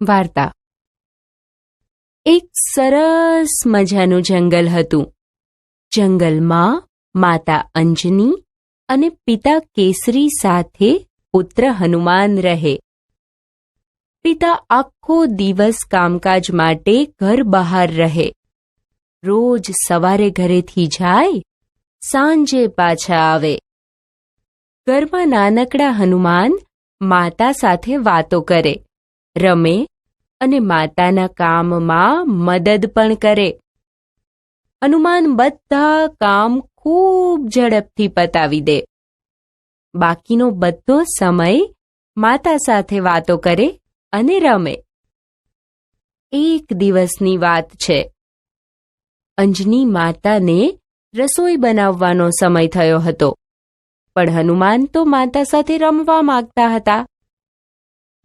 વાર્તા. એક સરસ મજાનું જંગલ હતું. જંગલમાં માતા અંજની અને પિતા કેસરી સાથે પુત્ર હનુમાન રહે. પિતા આખો દિવસ કામકાજ માટે ઘર બહાર રહે. રોજ સવારે ઘરેથી જાય, સાંજે પાછા આવે. ઘરમાં નાનકડા હનુમાન માતા સાથે વાતો કરે, રમે અને માતાના કામમાં મદદ પણ કરે. હનુમાન બધા કામ ખૂબ ઝડપથી પતાવી દે. બાકીનો બધો સમય માતા સાથે વાતો કરે અને રમે. એક દિવસની વાત છે. અંજની માતાને રસોઈ બનાવવાનો સમય થયો હતો, પણ હનુમાન તો માતા સાથે રમવા માંગતા હતા.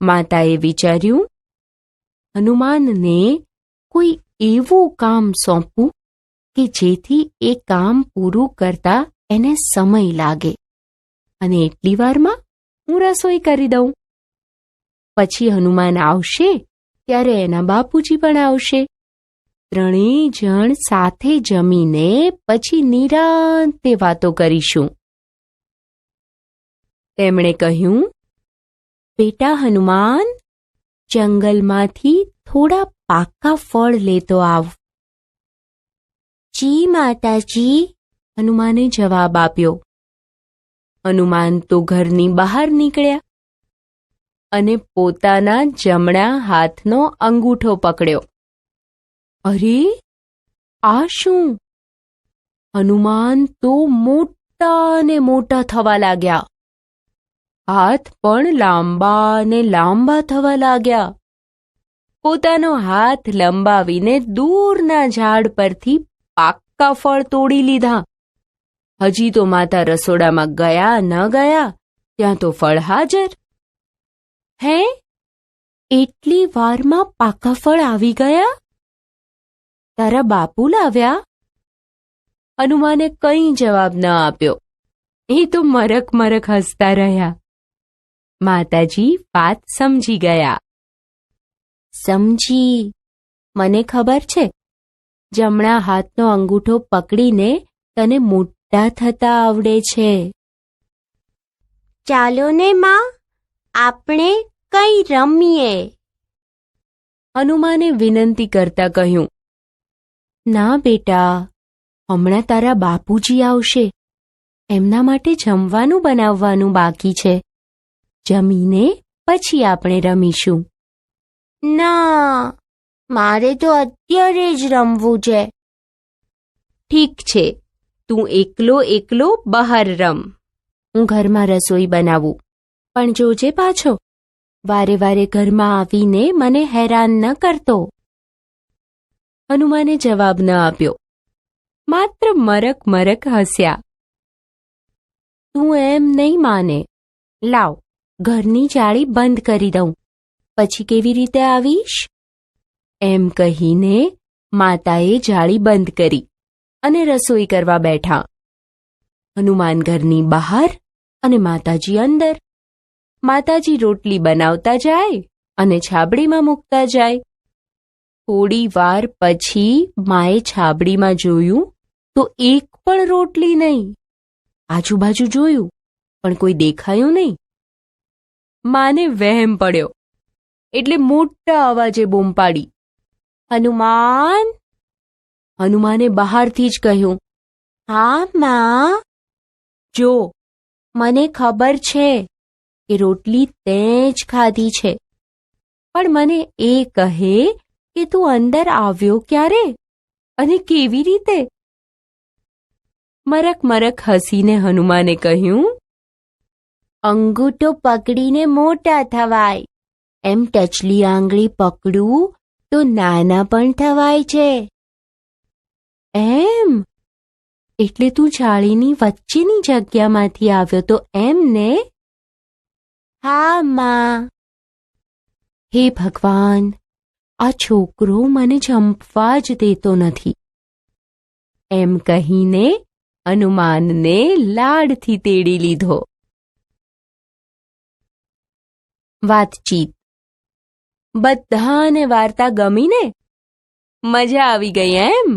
માતાએ વિચાર્યું, હનુમાનને કોઈ એવું કામ સોંપવું કે જેથી એ કામ પૂરું કરતા એને સમય લાગે અને એટલી વારમાં હું રસોઈ કરી દઉં. પછી હનુમાન આવશે ત્યારે એના બાપુજી પણ આવશે. ત્રણેય જણ સાથે જમીને પછી નિરાંતે વાતો કરીશું. તેમણે કહ્યું, બેટા હનુમાન, જંગલમાંથી થોડા પાકા ફળ લેતો આવ. જી માતાજી, હનુમાને જવાબ આપ્યો. હનુમાન તો ઘરની બહાર નીકળ્યા અને પોતાના જમણા હાથનો અંગૂઠો પકડ્યો. અરે, આ શું? હનુમાન તો મોટા ને મોટા થવા લાગ્યા. હાથ પણ લાંબા ને લાંબા થવા લાગ્યા. પોતાનો હાથ લંબાવીને દૂરના ઝાડ પરથી પાક્કા ફળ તોડી લીધા. હજી તો માતા રસોડામાં ગયા ન ગયા ત્યાં તો ફળ હાજર. હે, એટલી વારમાં પાકા ફળ આવી ગયા? તારા બાપુ લાવ્યા? હનુમાને કંઈ જવાબ ન આપ્યો. એ તો મરક મરક હસતા રહ્યા. માતાજી વાત સમજી ગયા. સમજી, મને ખબર છે. જમણા હાથનો અંગૂઠો પકડીને તને મોટા થતા આવડે છે. ચાલો ને માં, આપણે કંઈ રમીએ. હનુમાને વિનંતી કરતા કહ્યું, ના બેટા, હમણાં તારા બાપુજી આવશે. એમના માટે જમવાનું બનાવવાનું બાકી છે. જમીને પછી આપણે રમીશું. ના, મારે તો અત્યારે જ રમવું છે. ઠીક છે, તું એકલો એકલો બહાર રમ. હું ઘરમાં રસોઈ બનાવું. પણ જોજે પાછો, વારે વારે ઘરમાં આવીને મને હેરાન ન કરતો. હનુમાને જવાબ ન આપ્યો, માત્ર મરક મરક હસ્યા. તું એમ નહીં માને. લાવ, ઘરની જાળી બંધ કરી દઉં, પછી કેવી રીતે આવીશ? એમ કહીને માતાએ જાળી બંધ કરી અને રસોઈ કરવા બેઠા. હનુમાન ઘરની બહાર અને માતાજી અંદર. માતાજી રોટલી બનાવતા જાય અને છાબડીમાં મૂકતા જાય. થોડી વાર પછી માએ છાબડીમાં જોયું તો એક પણ રોટલી નહીં. આજુબાજુ જોયું પણ કોઈ દેખાયું નહીં. માને વહેમ પડ્યો એટલે મોટા અવાજે બૂમ પાડી, હનુમાન! હનુમાને બહારથી જ કહ્યું, હા માં. જો, મને ખબર છે કે રોટલી તે જ ખાધી છે, પણ મને એ કહે કે તું અંદર આવ્યો ક્યારે અને કેવી રીતે? મરક મરક હસીને હનુમાને કહ્યું, અંગૂઠો પકડીને મોટા થવાય. એમ ટચલી આંગળી પકડું તો નાના પણ થવાય છે. એમ? એટલે તું જાળીની વચ્ચેની જગ્યામાંથી આવ્યો તો એમ ને? હા માં. હે ભગવાન, આ છોકરો મને જંપવા જ દેતો નથી. એમ કહીને હનુમાનને લાડથી તેડી લીધો. વાતચીત. બધાને વાર્તા ગમી ને? મજા આવી ગઈ એમ?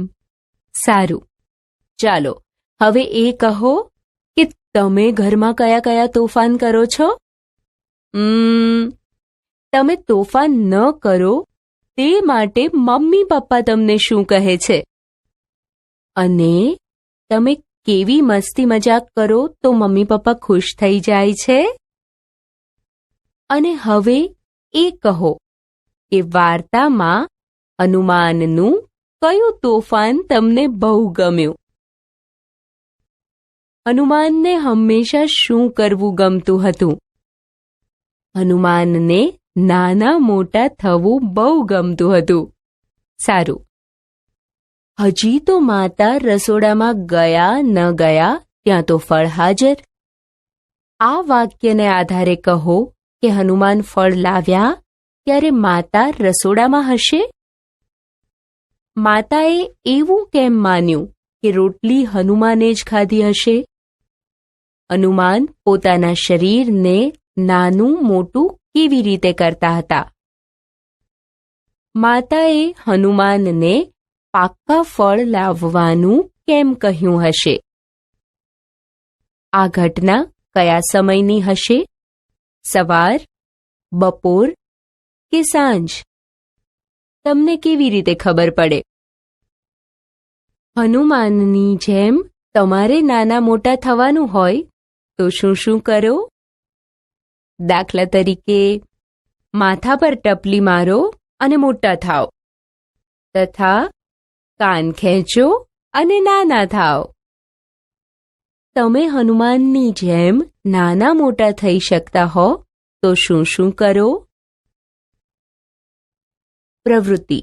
સારું, ચાલો હવે એ કહો કે તમે ઘરમાં કયા કયા તોફાન કરો છો? તમે તોફાન ન કરો તે માટે મમ્મી પપ્પા તમને શું કહે છે? અને તમે કેવી મસ્તી મજાક કરો તો મમ્મી પપ્પા ખુશ થઈ જાય છે? અને હવે એ કહો કે વાર્તામાં હનુમાનનું કયું તોફાન તમને બહુ ગમ્યું? હનુમાનને હંમેશા શું કરવું ગમતું હતું? હનુમાનને નાના મોટા થવું બહુ ગમતું હતું. સારું, હજી તો માતા રસોડામાં ગયા ન ગયા ત્યાં તો ફળ હાજર. આ વાક્યને આધારે કહો કે હનુમાન ફળ લાવ્યા ત્યારે માતા રસોડામાં હશે? માતાએ એવું કેમ માન્યું કે રોટલી હનુમાને જ ખાધી હશે? હનુમાન પોતાના શરીરને નાનું મોટું કેવી રીતે કરતા હતા? માતાએ હનુમાનને પાક્કા ફળ લાવવાનું કેમ કહ્યું હશે? આ ઘટના કયા સમયની હશે? સવાર, બપોર કે સાંજ? તમને કેવી રીતે ખબર પડે? હનુમાનની જેમ તમારે નાના મોટા થવાનું હોય તો શું શું કરો? દાખલા તરીકે માથા પર ટપલી મારો અને મોટા થાઓ, તથા કાન ખેંચો અને નાના થાઓ. તમે હનુમાનની જેમ નાના મોટા થઈ શકતા હો તો શું શું કરો? પ્રવૃત્તિ: